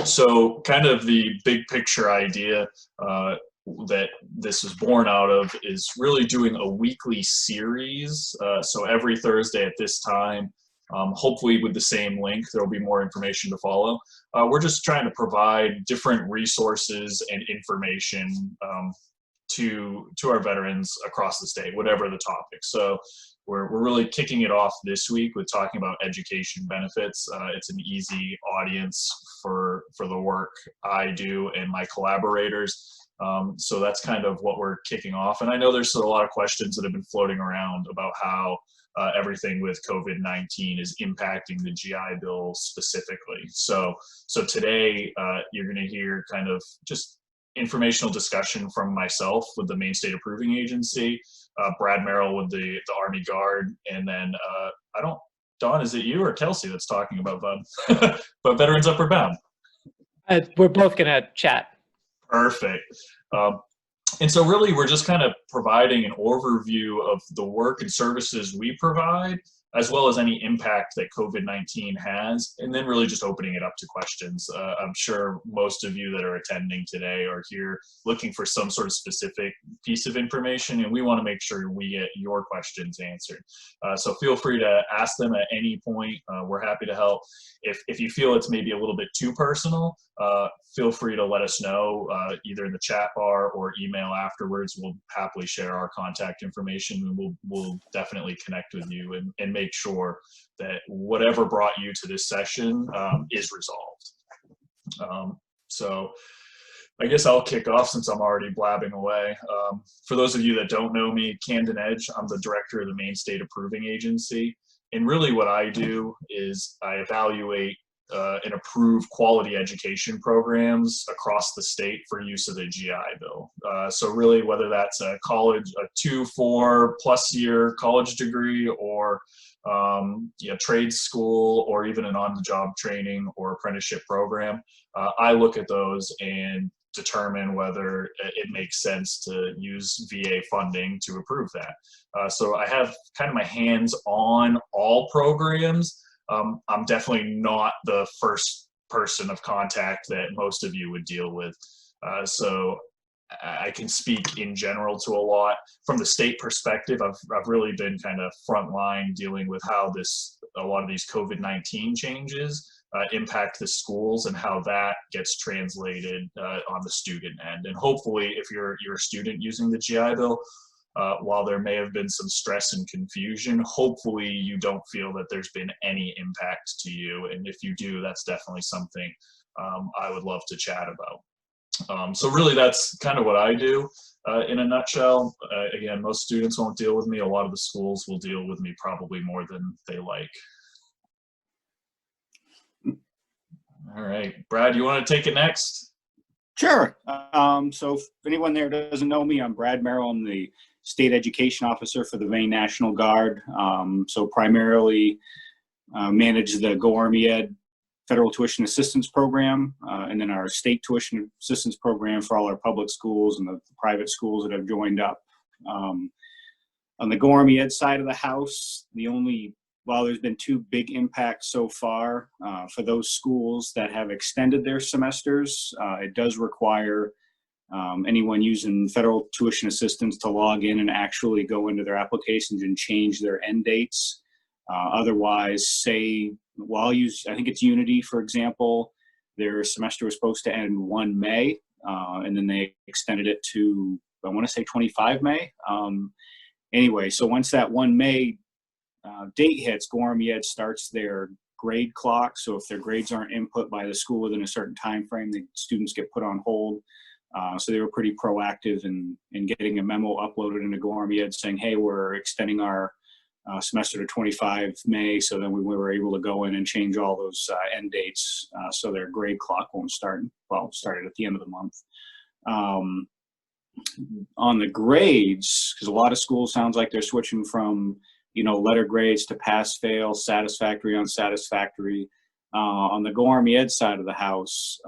So kind of the big picture idea that this is born out of is really doing a weekly series. So every Thursday at this time, hopefully with the same link, there'll be more information to follow. We're just trying to provide different resources and information to our veterans across the state, whatever the topic. So we're really kicking it off this week with talking about education benefits. It's an easy audience for the work I do and my collaborators. So that's kind of what we're kicking off. And I know there's a lot of questions that have been floating around about how everything with COVID-19 is impacting the GI Bill specifically. So today you're going to hear kind of just informational discussion from myself with the Maine State Approving Agency, Brad Merrill with the Army Guard, and then Dawn, is it you or Kelsey that's talking about but Veterans Upward Bound? We're both going to chat. Perfect. And so really we're just kind of providing an overview of the work and services we provide, as well as any impact that COVID-19 has, and then really just opening it up to questions. I'm sure most of you that are attending today are here looking for some sort of specific piece of information, and we want to make sure we get your questions answered. So feel free to ask them at any point. We're happy to help. If you feel it's maybe a little bit too personal, feel free to let us know either in the chat bar or email afterwards. We'll happily share our contact information, and we'll definitely connect with you and make sure that whatever brought you to this session is resolved. So I guess I'll kick off since I'm already blabbing away. For those of you that don't know me, Camden Edge, I'm the director of the Maine State Approving Agency. And really what I do is I evaluate and approve quality education programs across the state for use of the GI Bill. So really whether that's a 2-4+ year college degree or trade school or even an on-the-job training or apprenticeship program, I look at those and determine whether it makes sense to use VA funding to approve that. So I have kind of my hands on all programs. I'm definitely not the first person of contact that most of you would deal with. So I can speak in general to a lot. From the state perspective, I've really been kind of frontline dealing with how a lot of these COVID-19 changes impact the schools and how that gets translated on the student end. And hopefully if you're a student using the GI Bill, while there may have been some stress and confusion, hopefully you don't feel that there's been any impact to you. And if you do, that's definitely something I would love to chat about. So really that's kind of what I do in a nutshell. Again, most students won't deal with me. A lot of the schools will deal with me probably more than they like. All right, Brad, you want to take it next? Sure. So if anyone there doesn't know me, I'm Brad Merrill. I'm the State Education Officer for the Maine National Guard. So primarily manage the Go Army Ed Federal Tuition Assistance Program, and then our State Tuition Assistance Program for all our public schools and the private schools that have joined up. On the Go Army Ed side of the house, while there's been 2 big impacts so far for those schools that have extended their semesters, it does require anyone using federal tuition assistance to log in and actually go into their applications and change their end dates. Otherwise, say, I think it's Unity, for example, their semester was supposed to end 1 May, and then they extended it to, I want to say 25 May. Anyway, so once that 1 May date hits, Go Army Ed starts their grade clock. So if their grades aren't input by the school within a certain time frame, the students get put on hold. So they were pretty proactive in getting a memo uploaded into Go Army Ed saying, hey, we're extending our semester to 25 May. So then we were able to go in and change all those end dates so their grade clock won't started at the end of the month. On the grades, because a lot of schools sounds like they're switching from letter grades to pass, fail, satisfactory, unsatisfactory. On the Go Army Ed side of the house,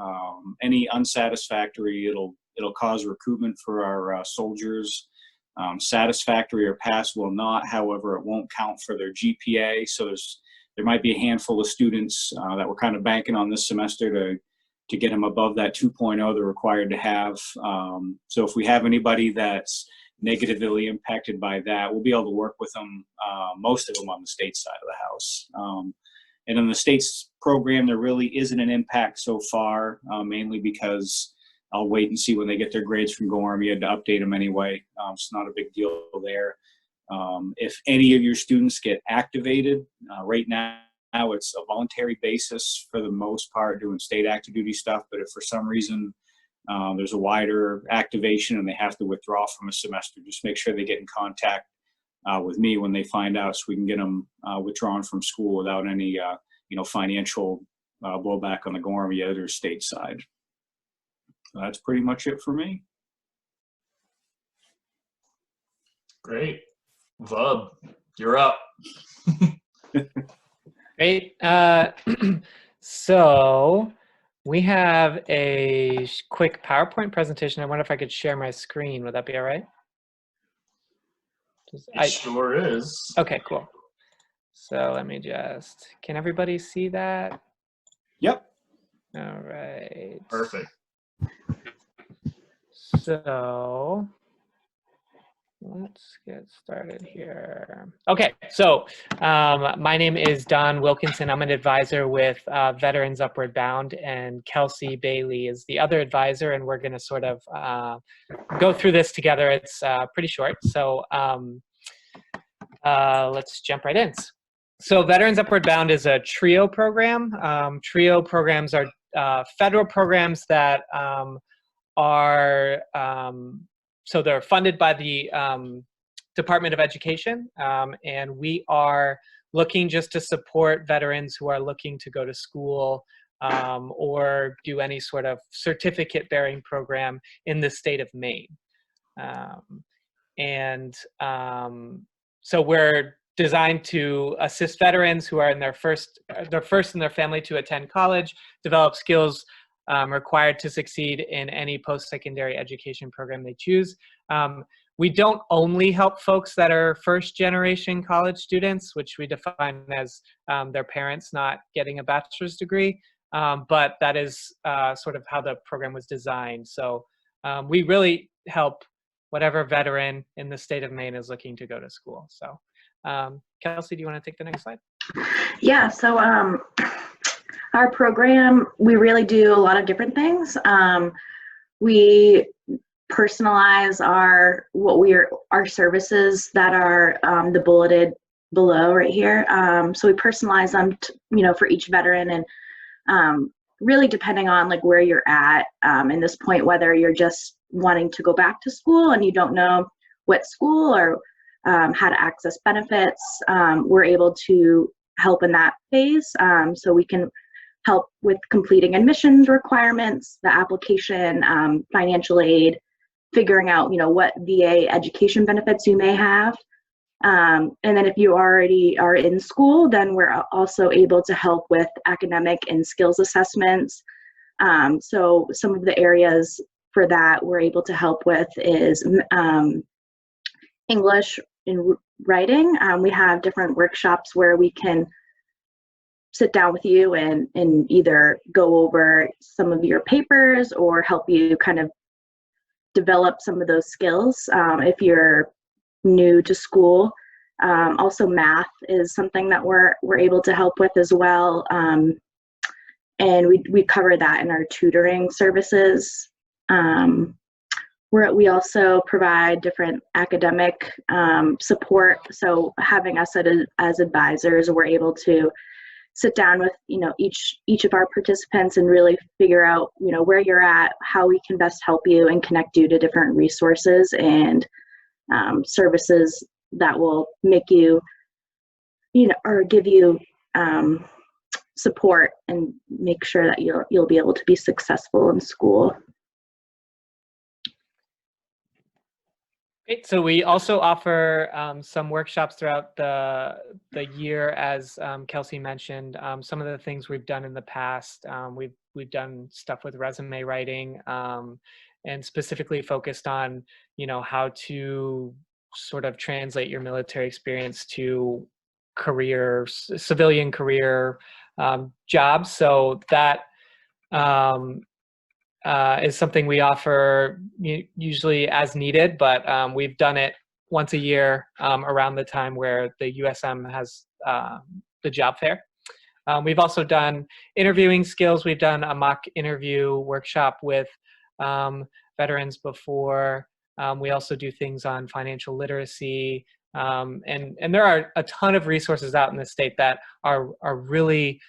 any unsatisfactory, it'll cause recoupment for our soldiers. Satisfactory or pass will not. However, it won't count for their GPA. So there might be a handful of students that were kind of banking on this semester to to get them above that 2.0 they're required to have. So if we have anybody that's negatively impacted by that, we'll be able to work with them, most of them on the state side of the house. And in the state's program, there really isn't an impact so far, mainly because I'll wait and see when they get their grades from GORM. You had to update them anyway. It's not a big deal there. If any of your students get activated, right now it's a voluntary basis for the most part doing state active duty stuff. But if for some reason there's a wider activation and they have to withdraw from a semester, just make sure they get in contact with me when they find out, so we can get them withdrawn from school without any financial blowback on the GORM yet or state side. So that's pretty much it for me. Great. Vub, you're up. Great. So we have a quick PowerPoint presentation. I wonder if I could share my screen. Would that be all right? It sure is. Okay, cool. So let me just, can everybody see that? Yep. All right. Perfect. So let's get started here. Okay, so my name is Don Wilkinson. I'm an advisor with Veterans Upward Bound, and Kelsey Bailey is the other advisor, and we're going to sort of go through this together. It's pretty short, so let's jump right in. So Veterans Upward Bound is a TRIO program. TRIO programs are federal programs that are so they're funded by the Department of Education, and we are looking just to support veterans who are looking to go to school or do any sort of certificate-bearing program in the state of Maine. So we're designed to assist veterans who are in their first in their family to attend college, develop skills required to succeed in any post-secondary education program they choose. We don't only help folks that are first-generation college students, which we define as their parents not getting a bachelor's degree, but that is sort of how the program was designed. So we really help whatever veteran in the state of Maine is looking to go to school. So Kelsey, do you want to take the next slide? Yeah, so our program, we really do a lot of different things. We personalize our services that are the bulleted below right here. So we personalize them, for each veteran, and really depending on like where you're at in this point, whether you're just wanting to go back to school and you don't know what school or how to access benefits, we're able to help in that phase. So we can help with completing admissions requirements, the application, financial aid, figuring out, what VA education benefits you may have. And then if you already are in school, then we're also able to help with academic and skills assessments. So some of the areas for that we're able to help with is English and writing. We have different workshops where we can sit down with you and either go over some of your papers or help you kind of develop some of those skills if you're new to school. Also math is something that we're able to help with as well. And we cover that in our tutoring services. We also provide different academic support. So having us as advisors, we're able to sit down with each of our participants and really figure out where you're at, how we can best help you, and connect you to different resources and services that will make you or give you support and make sure that you'll be able to be successful in school. Great. So we also offer some workshops throughout the year, as Kelsey mentioned. Some of the things we've done in the past, we've done stuff with resume writing, and specifically focused on how to sort of translate your military experience to civilian career jobs. So that is something we offer usually as needed, but we've done it once a year around the time where the USM has the job fair. We've also done interviewing skills. We've done a mock interview workshop with veterans before. We also do things on financial literacy. And there are a ton of resources out in the state that are really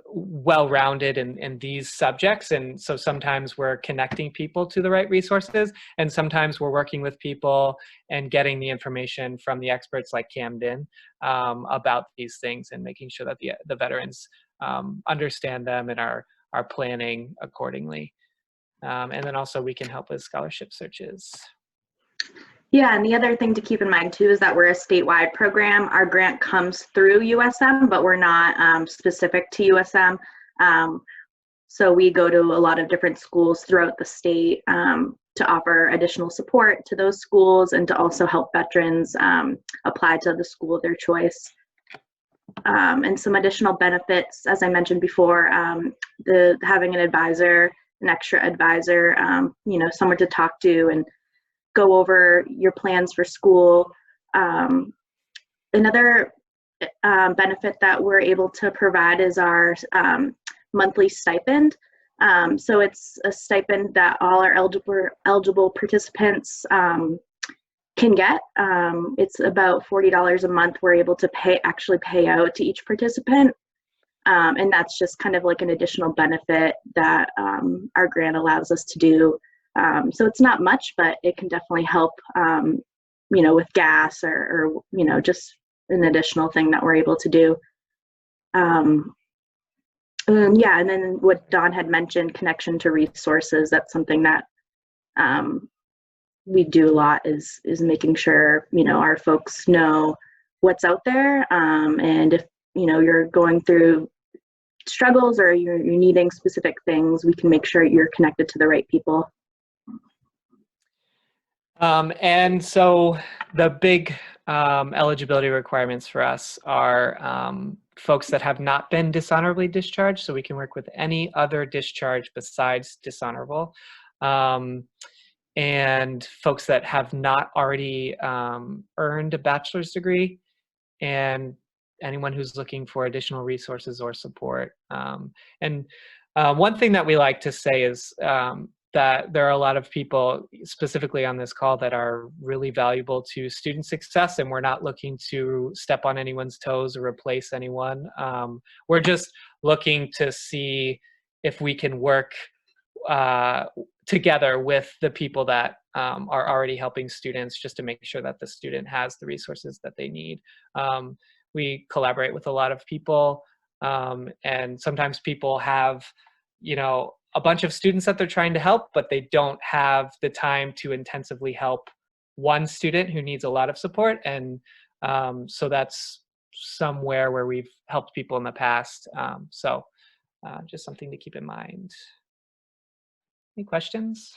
well-rounded in these subjects. And so sometimes we're connecting people to the right resources, and sometimes we're working with people and getting the information from the experts like Camden about these things, and making sure that the veterans understand them and are planning accordingly. And then also we can help with scholarship searches. Yeah, and the other thing to keep in mind too is that we're a statewide program. Our grant comes through USM, but we're not specific to USM. So we go to a lot of different schools throughout the state to offer additional support to those schools, and to also help veterans apply to the school of their choice. And some additional benefits, as I mentioned before, having an advisor, an extra advisor, someone to talk to and go over your plans for school. Another benefit that we're able to provide is our monthly stipend. So it's a stipend that all our eligible participants can get. It's about $40 a month we're able to actually pay out to each participant. And that's just kind of like an additional benefit that our grant allows us to do. So it's not much, but it can definitely help, with gas or just an additional thing that we're able to do. And then what Dawn had mentioned, connection to resources, that's something that we do a lot is making sure, our folks know what's out there. And if, you're going through struggles or you're needing specific things, we can make sure you're connected to the right people. And so the big eligibility requirements for us are folks that have not been dishonorably discharged, so we can work with any other discharge besides dishonorable, and folks that have not already earned a bachelor's degree, and anyone who's looking for additional resources or support. And one thing that we like to say is that there are a lot of people specifically on this call that are really valuable to student success, and we're not looking to step on anyone's toes or replace anyone. We're just looking to see if we can work together with the people that are already helping students, just to make sure that the student has the resources that they need. We collaborate with a lot of people, and sometimes people have, a bunch of students that they're trying to help, but they don't have the time to intensively help one student who needs a lot of support. And so that's somewhere where we've helped people in the past. So just something to keep in mind. Any questions?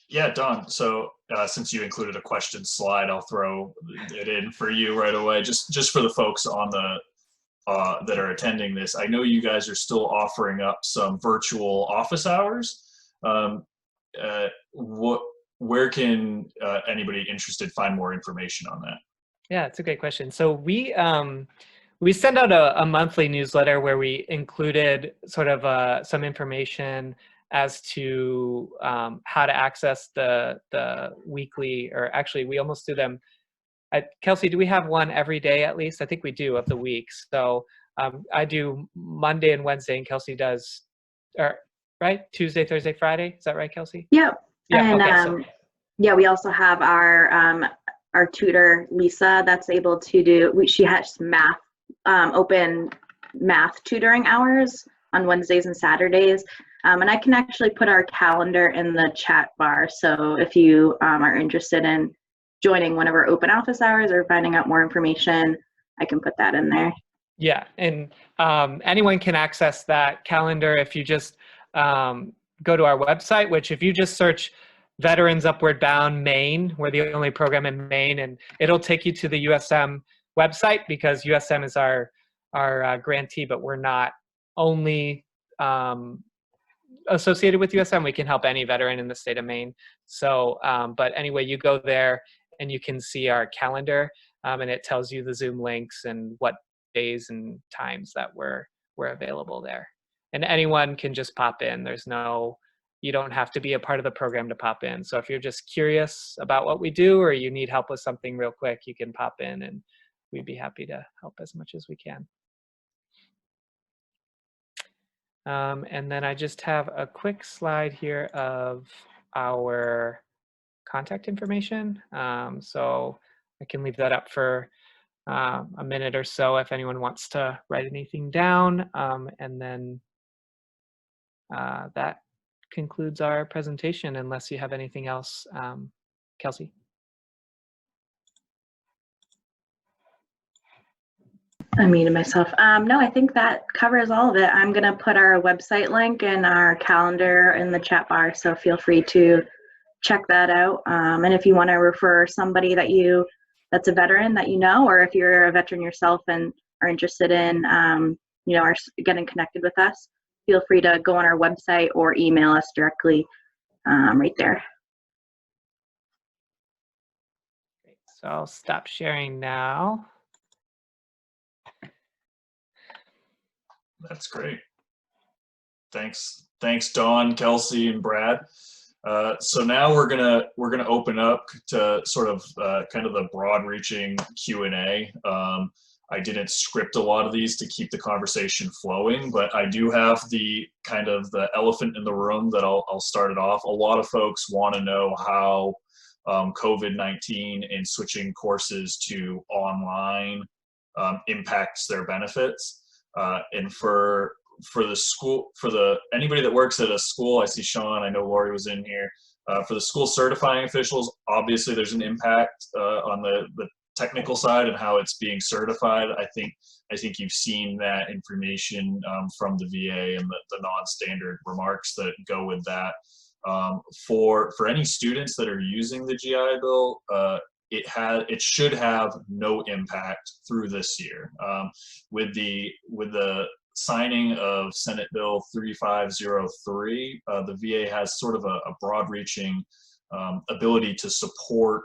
Yeah, Don. So since you included a question slide, I'll throw it in for you right away. Just for the folks on the that are attending this, I know you guys are still offering up some virtual office hours. Where can anybody interested find more information on that? Yeah, it's a great question. So we send out a monthly newsletter where we included sort of some information as to how to access the weekly, or actually we almost do them. Kelsey, do we have one every day at least? I think we do, of the week. So I do Monday and Wednesday, and Kelsey does, right? Tuesday, Thursday, Friday. Is that right, Kelsey? Yep. Yeah. And okay, yeah, we also have our tutor Lisa that's able to do. She has open math tutoring hours on Wednesdays and Saturdays. And I can actually put our calendar in the chat bar. So if you are interested in joining one of our open office hours or finding out more information, I can put that in there. Yeah, and anyone can access that calendar if you just go to our website, which if you just search Veterans Upward Bound Maine, we're the only program in Maine, and it'll take you to the USM website, because USM is our grantee, but we're not only associated with USM. We can help any veteran in the state of Maine. So, but anyway, you go there and you can see our calendar, and it tells you the Zoom links and what days and times that we're available there. And anyone can just pop in. You don't have to be a part of the program to pop in. So if you're just curious about what we do, or you need help with something real quick, you can pop in and we'd be happy to help as much as we can. And then I just have a quick slide here of our contact information. So I can leave that up for a minute or so if anyone wants to write anything down. And then that concludes our presentation, unless you have anything else, Kelsey. I muted myself. No, I think that covers all of it. I'm going to put our website link and our calendar in the chat bar, so feel free to check that out. And if you want to refer somebody that's a veteran that you know, or if you're a veteran yourself and are interested in, are getting connected with us, feel free to go on our website or email us directly right there. Great. So I'll stop sharing now. That's great. Thanks, Dawn, Kelsey, and Brad. So now we're gonna open up to sort of kind of the broad-reaching Q&A. I didn't script a lot of these to keep the conversation flowing, but I do have the kind of the elephant in the room that I'll start it off. A lot of folks want to know how COVID-19 and switching courses to online impacts their benefits. And for the school, anybody that works at a school, I see Sean, I know Lori was in here. For the school certifying officials, obviously there's an impact on the technical side and how it's being certified. I think you've seen that information from the VA and the non-standard remarks that go with that. For any students that are using the GI Bill, it should have no impact through this year. With the signing of Senate Bill 3503, the VA has sort of a broad-reaching ability to support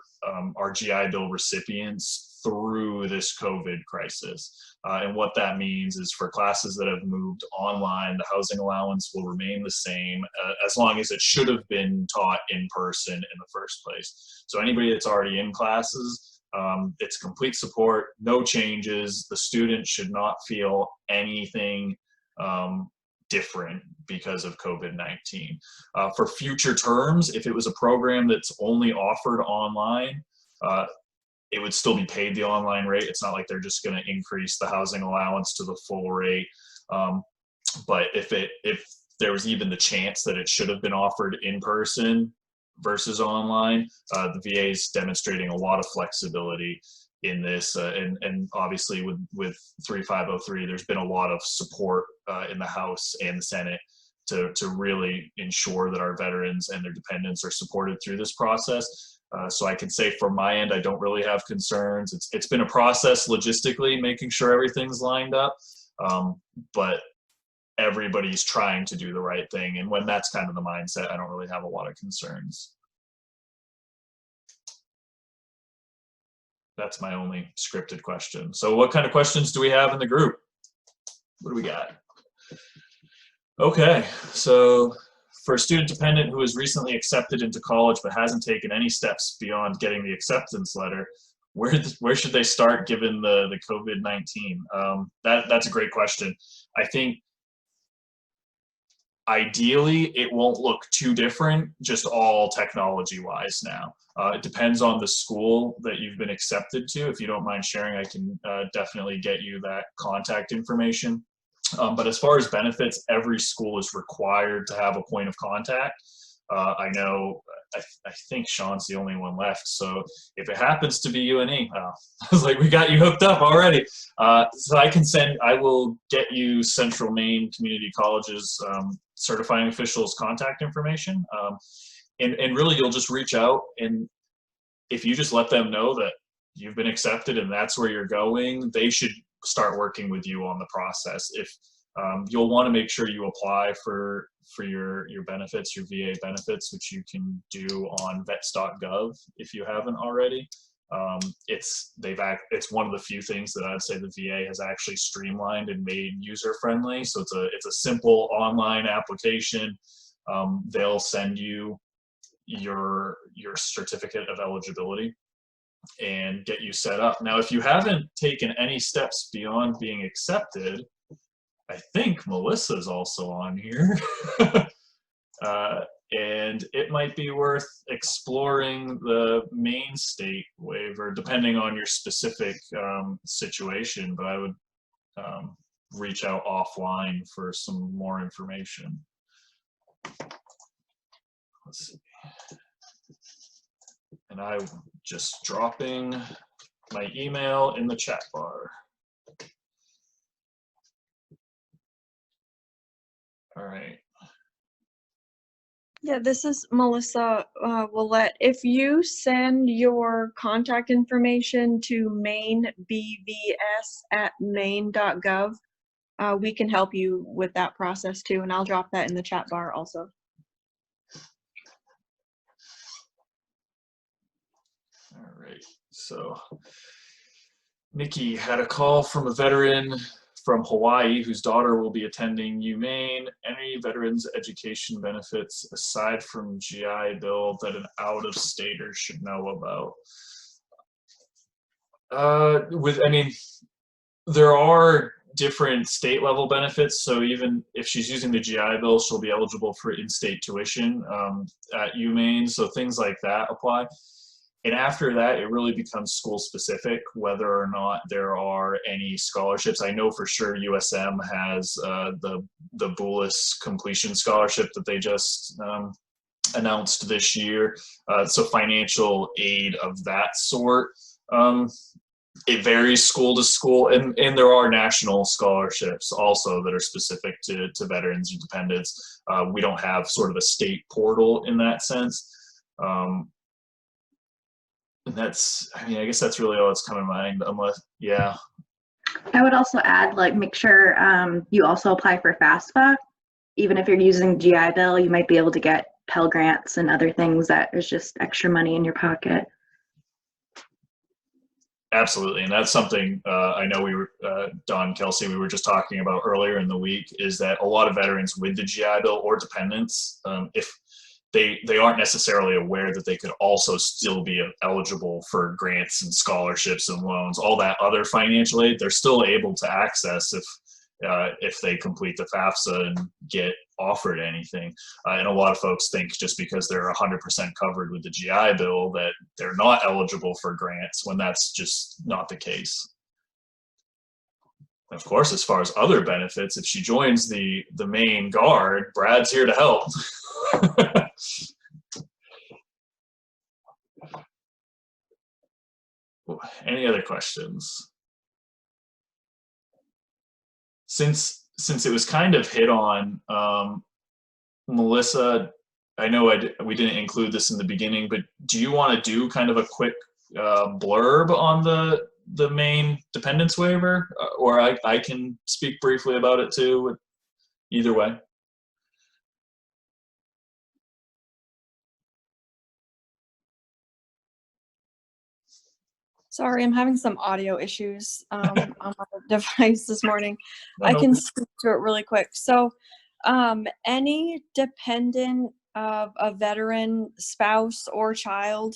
our GI Bill recipients through this COVID crisis. And what that means is for classes that have moved online, the housing allowance will remain the same as long as it should have been taught in person in the first place. So anybody that's already in classes, it's complete support, no changes. The student should not feel anything different because of COVID-19. For future terms, if it was a program that's only offered online, it would still be paid the online rate. It's not like they're just going to increase the housing allowance to the full rate. But if there was even the chance that it should have been offered in person versus online, the VA is demonstrating a lot of flexibility in this, and obviously with 3503, there's been a lot of support in the House and the Senate to really ensure that our veterans and their dependents are supported through this process. So I can say from my end, I don't really have concerns. It's been a process logistically, making sure everything's lined up, but everybody's trying to do the right thing. And when that's kind of the mindset, I don't really have a lot of concerns. That's my only scripted question. So what kind of questions do we have in the group? What do we got? Okay, so for a student dependent who is recently accepted into college but hasn't taken any steps beyond getting the acceptance letter, where should they start given the COVID-19? That's a great question. I think ideally it won't look too different, just all technology wise now. It depends on the school that you've been accepted to. If you don't mind sharing, I can definitely get you that contact information. But as far as benefits, every school is required to have a point of contact. I know, I think Sean's the only one left. So if it happens to be UNE, I was like, we got you hooked up already. So I will get you Central Maine Community College's certifying officials contact information. And really you'll just reach out, and if you just let them know that you've been accepted and that's where you're going, they should start working with you on the process. If you'll want to make sure you apply for your benefits, your VA benefits, which you can do on vets.gov if you haven't already. It's one of the few things that I'd say the VA has actually streamlined and made user friendly. So it's a simple online application. They'll send you your certificate of eligibility and get you set up. Now, if you haven't taken any steps beyond being accepted, I think Melissa's also on here. And it might be worth exploring the Maine State Waiver, depending on your specific situation, but I would reach out offline for some more information. Let's see. And I'm just dropping my email in the chat bar. All right. Yeah, this is Melissa Willette. If you send your contact information to mainebvs@maine.gov, we can help you with that process too, and I'll drop that in the chat bar also. All right, so Nikki had a call from a veteran from Hawaii whose daughter will be attending UMaine. Any veterans education benefits aside from GI Bill that an out-of-stater should know about? There are different state level benefits. So even if she's using the GI Bill, she'll be eligible for in-state tuition at UMaine. So things like that apply. And after that, it really becomes school specific, whether or not there are any scholarships. I know for sure USM has the Boulis completion scholarship that they just announced this year. So financial aid of that sort. It varies school to school, and there are national scholarships also that are specific to veterans and dependents. We don't have sort of a state portal in that sense. And that's, I mean, I guess that's really all that's coming to mind, unless, yeah. I would also add, like, make sure you also apply for FAFSA. Even if you're using GI Bill, you might be able to get Pell Grants and other things that is just extra money in your pocket. Absolutely, and that's something I know we were, Don Kelsey, we were just talking about earlier in the week, is that a lot of veterans with the GI Bill or dependents, if they aren't necessarily aware that they could also still be eligible for grants and scholarships and loans, all that other financial aid, they're still able to access if they complete the FAFSA and get offered anything. And a lot of folks think just because they're 100% covered with the GI Bill that they're not eligible for grants, when that's just not the case. Of course, as far as other benefits, if she joins the Maine Guard, Brad's here to help. Any other questions? Since it was kind of hit on, Melissa, I know we didn't include this in the beginning, but do you want to do kind of a quick blurb on the Maine dependence waiver, or I can speak briefly about it too? Either way. Sorry, I'm having some audio issues on my device this morning. No, I can speak to it really quick. So any dependent of a veteran spouse or child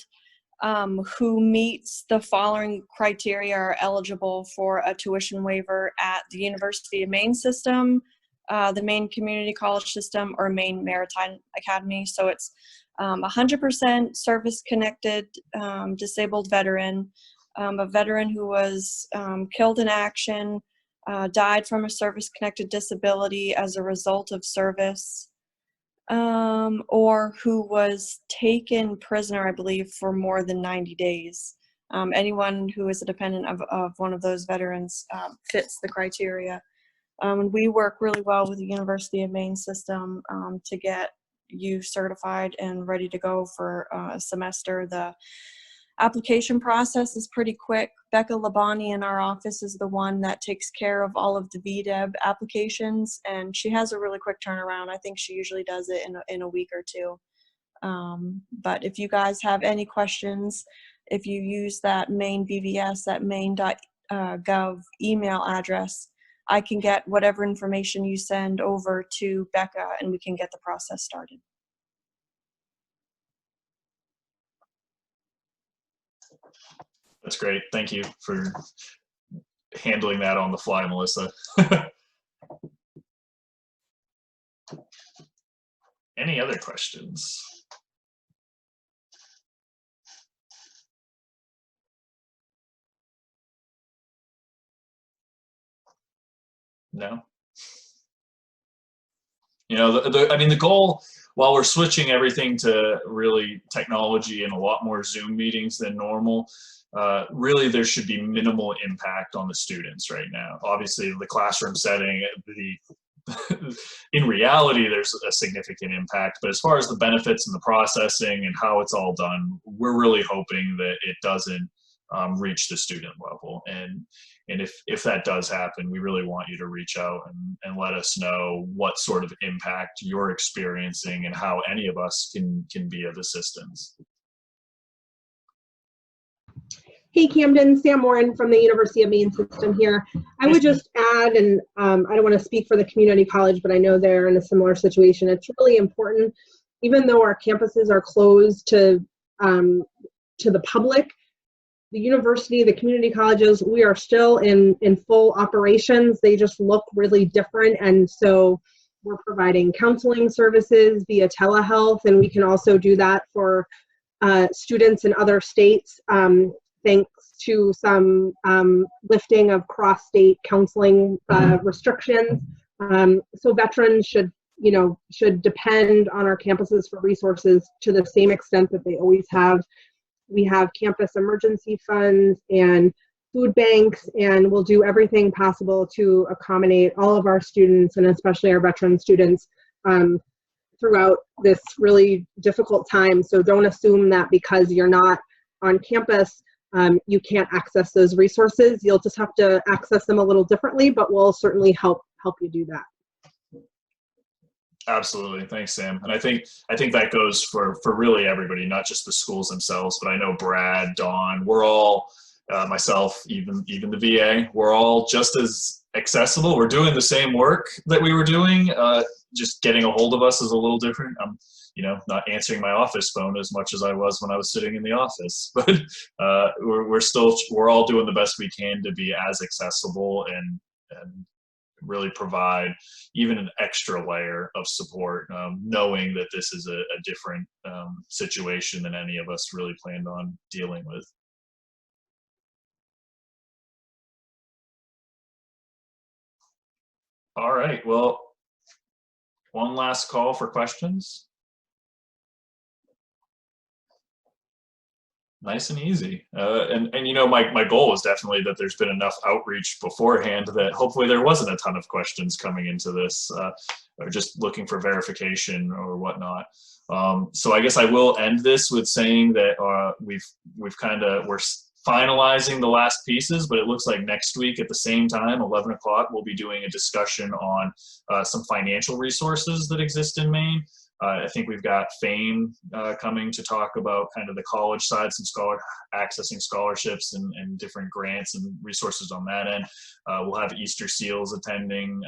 who meets the following criteria are eligible for a tuition waiver at the University of Maine system, the Maine Community College system, or Maine Maritime Academy. So it's 100% service-connected disabled veteran, a veteran who was killed in action, died from a service-connected disability as a result of service, or who was taken prisoner, I believe, for more than 90 days. Anyone who is a dependent of one of those veterans fits the criteria. We work really well with the University of Maine system to get you certified and ready to go for a semester. The Application process is pretty quick. Becca Labani in our office is the one that takes care of all of the VDEB applications, and she has a really quick turnaround. I think she usually does it in a week or two. But if you guys have any questions, if you use that Maine BVS, that maine.gov email address, I can get whatever information you send over to Becca and we can get the process started. That's great. Thank you for handling that on the fly, Melissa. Any other questions? No? You know, I mean, the goal, while we're switching everything to really technology and a lot more Zoom meetings than normal, really there should be minimal impact on the students right now. Obviously, the classroom setting, in reality, there's a significant impact, but as far as the benefits and the processing and how it's all done, we're really hoping that it doesn't reach the student level. And if that does happen, we really want you to reach out and let us know what sort of impact you're experiencing and how any of us can be of assistance. Hey Camden, Sam Warren from the University of Maine system here. I would just add, and I don't want to speak for the community college, but I know they're in a similar situation. It's really important, even though our campuses are closed to the public, the university, the community colleges, we are still in full operations. They just look really different. And so we're providing counseling services via telehealth, and we can also do that for students in other states, thanks to some lifting of cross-state counseling restrictions. So veterans should depend on our campuses for resources to the same extent that they always have. We have campus emergency funds and food banks, and we'll do everything possible to accommodate all of our students, and especially our veteran students, throughout this really difficult time. So don't assume that because you're not on campus, you can't access those resources. You'll just have to access them a little differently, but we'll certainly help you do that. Absolutely. Thanks, Sam. And I think that goes for really everybody, not just the schools themselves, but I know Brad, Dawn, we're all, myself, even the VA, we're all just as accessible. We're doing the same work that we were doing, just getting a hold of us is a little different. I'm, not answering my office phone as much as I was when I was sitting in the office, but we're all doing the best we can to be as accessible and really provide even an extra layer of support, knowing that this is a different situation than any of us really planned on dealing with. All right, well, one last call for questions. Nice and easy. And my goal is definitely that there's been enough outreach beforehand that hopefully there wasn't a ton of questions coming into this, or just looking for verification or whatnot. So I guess I will end this with saying that we're finalizing the last pieces, but it looks like next week at the same time, 11 o'clock, we'll be doing a discussion on some financial resources that exist in Maine. I think we've got Fame coming to talk about kind of the college side, accessing scholarships and different grants and resources on that end. We'll have Easter Seals attending.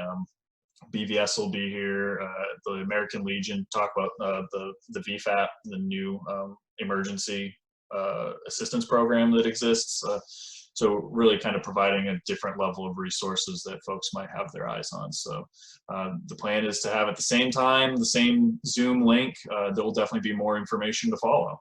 BVS will be here. The American Legion talk about the VFAP, the new emergency assistance program that exists. So really kind of providing a different level of resources that folks might have their eyes on. So the plan is to have at the same time, the same Zoom link. There will definitely be more information to follow.